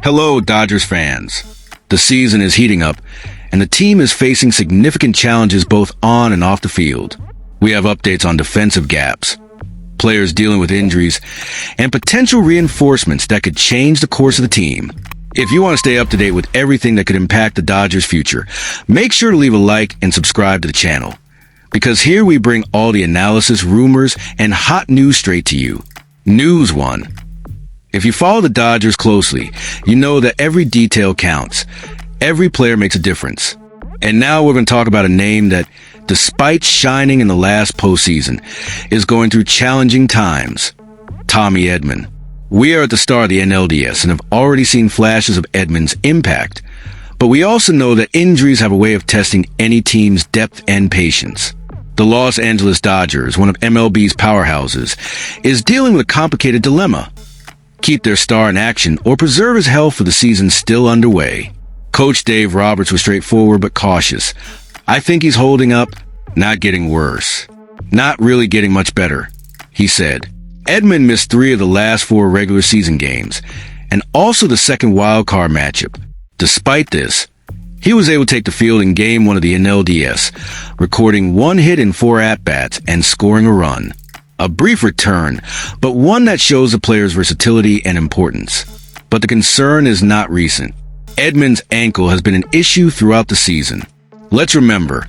Hello, Dodgers fans. The season is heating up, and the team is facing significant challenges both on and off the field. We have updates on defensive gaps, players dealing with injuries, and potential reinforcements that could change the course of the team. If you want to stay up to date with everything that could impact the Dodgers' future, make sure to leave a like and subscribe to the channel, because here we bring all the analysis, rumors, and hot news straight to you. News 1. If you follow the Dodgers closely, you know that every detail counts. Every player makes a difference. And now we're going to talk about a name that, despite shining in the last postseason, is going through challenging times. Tommy Edman. We are at the start of the NLDS and have already seen flashes of Edman's impact. But we also know that injuries have a way of testing any team's depth and patience. The Los Angeles Dodgers, one of MLB's powerhouses, is dealing with a complicated dilemma. Keep their star in action or preserve his health for the season still underway. Coach Dave Roberts was straightforward but cautious. I think he's holding up, not getting worse. Not really getting much better, he said. Edmund missed 3 of the last 4 regular season games, and also the second wildcard matchup. Despite this, he was able to take the field in Game 1 of the NLDS, recording 1 hit in 4 at-bats and scoring a run. A brief return, but one that shows the player's versatility and importance. But the concern is not recent. Edmund's ankle has been an issue throughout the season. Let's remember,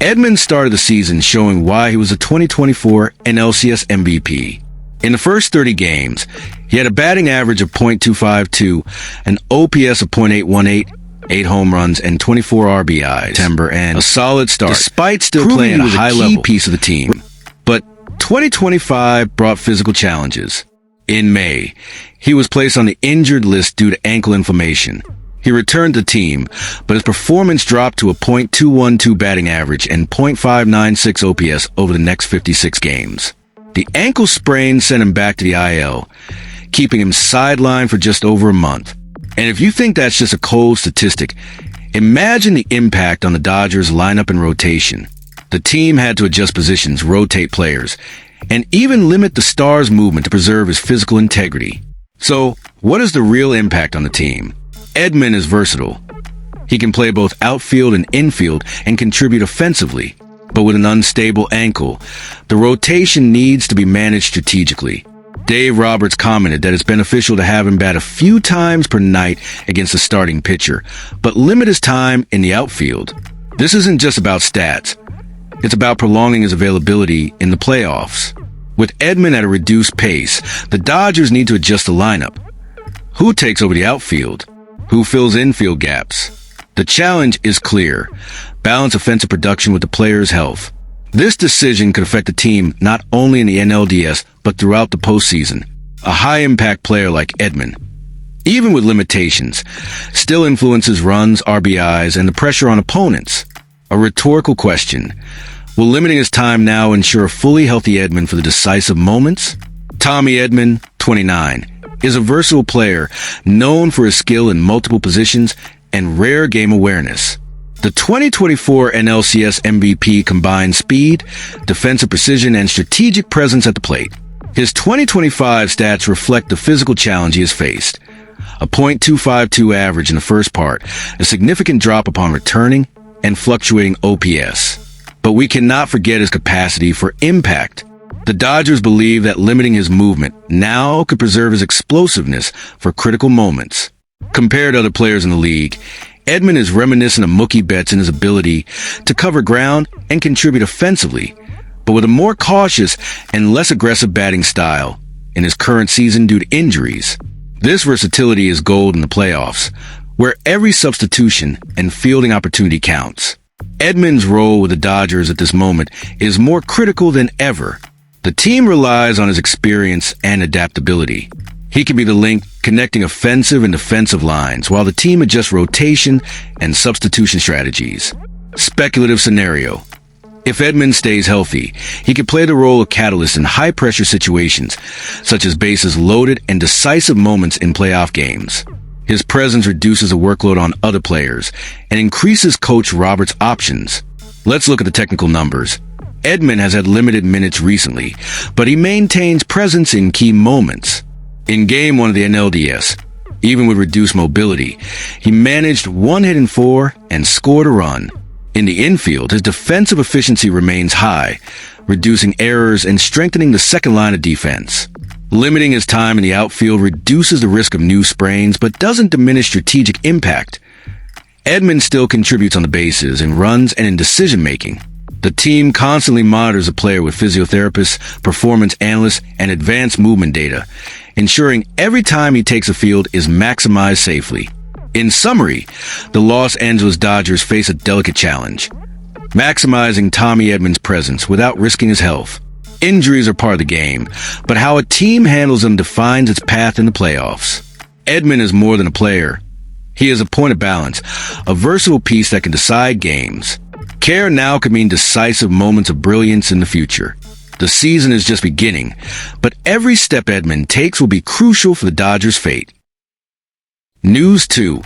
Edmund started the season showing why he was a 2024 NLCS MVP. In the first 30 games, he had a batting average of .252, an OPS of .818, 8 home runs, and 24 RBIs. And a solid start, despite still playing at a high level piece of the team. But 2025 brought physical challenges. In May, he was placed on the injured list due to ankle inflammation. He returned to the team, but his performance dropped to a .212 batting average and .596 OPS over the next 56 games. The ankle sprain sent him back to the IL, keeping him sidelined for just over a month. And if you think that's just a cold statistic, imagine the impact on the Dodgers' lineup and rotation. The team had to adjust positions, rotate players, and even limit the star's movement to preserve his physical integrity. So, what is the real impact on the team? Edmund is versatile. He can play both outfield and infield and contribute offensively. But with an unstable ankle, the rotation needs to be managed strategically. Dave Roberts commented that it's beneficial to have him bat a few times per night against a starting pitcher, but limit his time in the outfield. This isn't just about stats. It's about prolonging his availability in the playoffs. With Edmund at a reduced pace, the Dodgers need to adjust the lineup. Who takes over the outfield? Who fills infield gaps? The challenge is clear. Balance offensive production with the player's health. This decision could affect the team not only in the NLDS, but throughout the postseason. A high-impact player like Edmund, even with limitations, still influences runs, RBIs, and the pressure on opponents. A rhetorical question. Will limiting his time now ensure a fully healthy Edmund for the decisive moments? Tommy Edman, 29, is a versatile player known for his skill in multiple positions and rare game awareness. The 2024 NLCS MVP combined speed, defensive precision, and strategic presence at the plate. His 2025 stats reflect the physical challenge he has faced. A .252 average in the first part, a significant drop upon returning, and fluctuating OPS. But we cannot forget his capacity for impact. The Dodgers believe that limiting his movement now could preserve his explosiveness for critical moments. Compared to other players in the league, Edmund is reminiscent of Mookie Betts in his ability to cover ground and contribute offensively, but with a more cautious and less aggressive batting style in his current season due to injuries. This versatility is gold in the playoffs, where every substitution and fielding opportunity counts. Edmund's role with the Dodgers at this moment is more critical than ever. The team relies on his experience and adaptability. He can be the link connecting offensive and defensive lines while the team adjusts rotation and substitution strategies. Speculative scenario. If Edmund stays healthy, he could play the role of catalyst in high-pressure situations, such as bases loaded and decisive moments in playoff games. His presence reduces the workload on other players and increases Coach Roberts' options. Let's look at the technical numbers. Edmund has had limited minutes recently, but he maintains presence in key moments. In Game 1 of the NLDS, Even with reduced mobility, he managed 1 hit and 4 and scored a run. In the infield, his defensive efficiency remains high, reducing errors and strengthening the second line of defense. Limiting his time in the outfield reduces the risk of new sprains, but doesn't diminish strategic impact. Edmund still contributes on the bases, in runs, and in decision-making. The team constantly monitors the player with physiotherapists, performance analysts, and advanced movement data, ensuring every time he takes a field is maximized safely. In summary, the Los Angeles Dodgers face a delicate challenge: maximizing Tommy Edman's presence without risking his health. Injuries are part of the game, but how a team handles them defines its path in the playoffs. Edmund is more than a player. He is a point of balance, a versatile piece that can decide games. Care now could mean decisive moments of brilliance in the future. The season is just beginning, but every step Edmund takes will be crucial for the Dodgers' fate. News 2.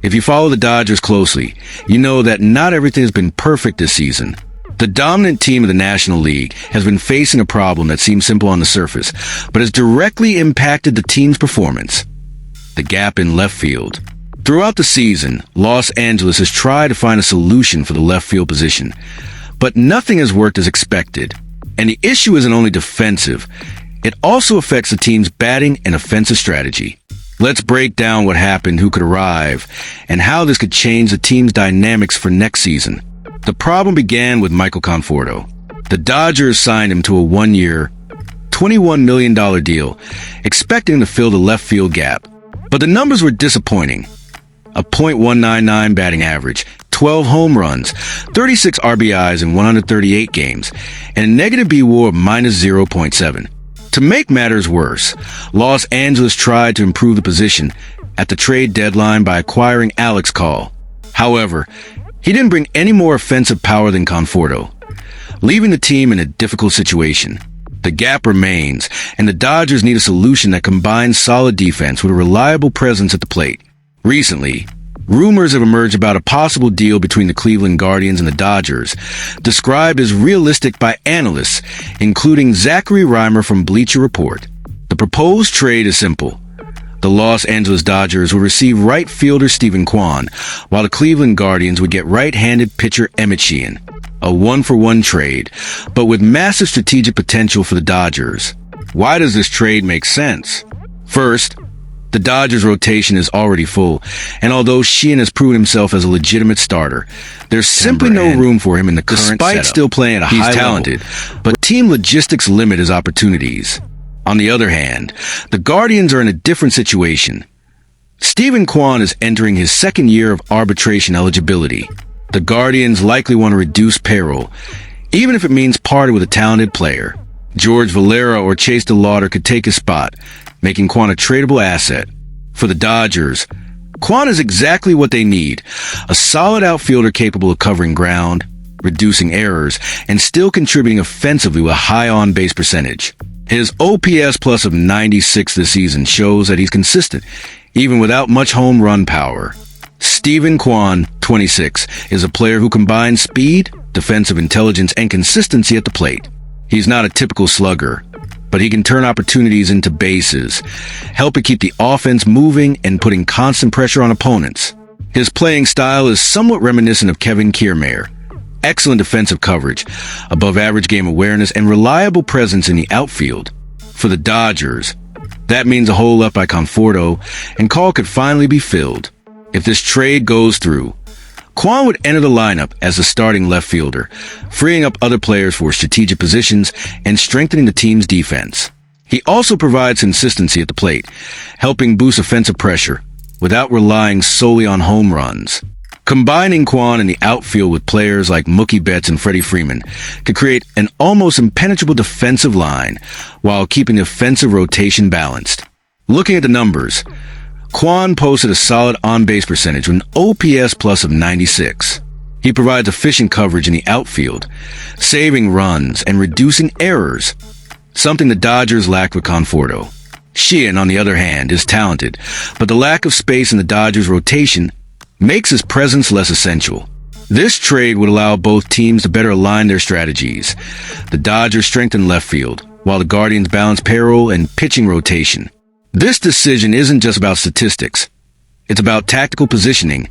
If you follow the Dodgers closely, you know that not everything has been perfect this season. The dominant team of the National League has been facing a problem that seems simple on the surface, but has directly impacted the team's performance: the gap in left field. Throughout the season, Los Angeles has tried to find a solution for the left field position, but nothing has worked as expected. And the issue isn't only defensive, it also affects the team's batting and offensive strategy. Let's break down what happened, who could arrive, and how this could change the team's dynamics for next season. The problem began with Michael Conforto. The Dodgers signed him to a 1-year, $21 million deal, expecting him to fill the left field gap. But the numbers were disappointing. A .199 batting average, 12 home runs, 36 RBIs in 138 games, and a negative B-WAR of -0.7. To make matters worse, Los Angeles tried to improve the position at the trade deadline by acquiring Alex Call. However, he didn't bring any more offensive power than Conforto, leaving the team in a difficult situation. The gap remains, and the Dodgers need a solution that combines solid defense with a reliable presence at the plate. Recently, rumors have emerged about a possible deal between the Cleveland Guardians and the Dodgers, described as realistic by analysts, including Zachary Reimer from Bleacher Report. The proposed trade is simple. The Los Angeles Dodgers will receive right fielder Steven Kwan, while the Cleveland Guardians would get right-handed pitcher Emmett Sheehan. A one-for-one trade, but with massive strategic potential for the Dodgers. Why does this trade make sense? First, the Dodgers' rotation is already full, and although Sheehan has proven himself as a legitimate starter, there's simply no room for him in the current setup. Despite still playing at a high level, he's talented, but team logistics limit his opportunities. On the other hand, the Guardians are in a different situation. Steven Kwan is entering his second year of arbitration eligibility. The Guardians likely want to reduce payroll, even if it means parting with a talented player. George Valera or Chase DeLauder could take his spot, making Kwan a tradable asset. For the Dodgers, Kwan is exactly what they need: a solid outfielder capable of covering ground, reducing errors, and still contributing offensively with a high on-base percentage. His OPS plus of 96 this season shows that he's consistent, even without much home run power. Steven Kwan, 26, is a player who combines speed, defensive intelligence, and consistency at the plate. He's not a typical slugger, but he can turn opportunities into bases, helping keep the offense moving and putting constant pressure on opponents. His playing style is somewhat reminiscent of Kevin Kiermaier. Excellent defensive coverage, above-average game awareness, and reliable presence in the outfield. For the Dodgers, that means a hole left by Conforto, and Call could finally be filled. If this trade goes through, Kwan would enter the lineup as the starting left fielder, freeing up other players for strategic positions and strengthening the team's defense. He also provides consistency at the plate, helping boost offensive pressure without relying solely on home runs. Combining Kwan in the outfield with players like Mookie Betts and Freddie Freeman could create an almost impenetrable defensive line while keeping the offensive rotation balanced. Looking at the numbers, Kwan posted a solid on-base percentage with an OPS plus of 96. He provides efficient coverage in the outfield, saving runs and reducing errors, something the Dodgers lack with Conforto. Sheehan, on the other hand, is talented, but the lack of space in the Dodgers' rotation makes his presence less essential. This trade would allow both teams to better align their strategies. The Dodgers strengthen left field, while the Guardians balance payroll and pitching rotation. This decision isn't just about statistics. It's about tactical positioning,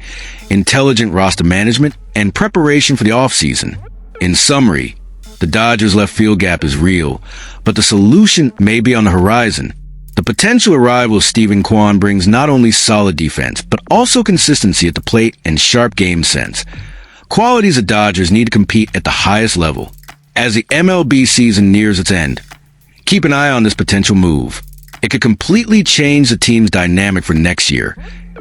intelligent roster management, and preparation for the offseason. In summary, the Dodgers' left field gap is real, but the solution may be on the horizon. The potential arrival of Steven Kwan brings not only solid defense, but also consistency at the plate and sharp game sense. Qualities the Dodgers need to compete at the highest level. As the MLB season nears its end, keep an eye on this potential move. It could completely change the team's dynamic for next year,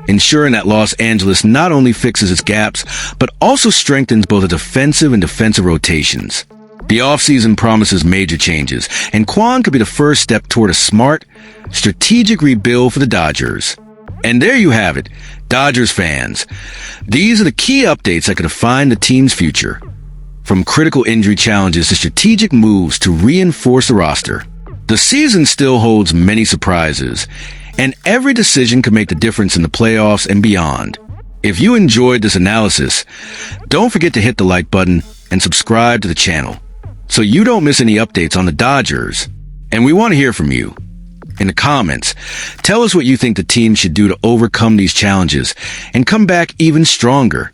ensuring that Los Angeles not only fixes its gaps, but also strengthens both its offensive and defensive rotations. The offseason promises major changes, and Kwan could be the first step toward a smart, strategic rebuild for the Dodgers. And there you have it, Dodgers fans. These are the key updates that could define the team's future. From critical injury challenges to strategic moves to reinforce the roster. The season still holds many surprises, and every decision could make the difference in the playoffs and beyond. If you enjoyed this analysis, don't forget to hit the like button and subscribe to the channel so you don't miss any updates on the Dodgers. And we want to hear from you. In the comments, tell us what you think the team should do to overcome these challenges and come back even stronger.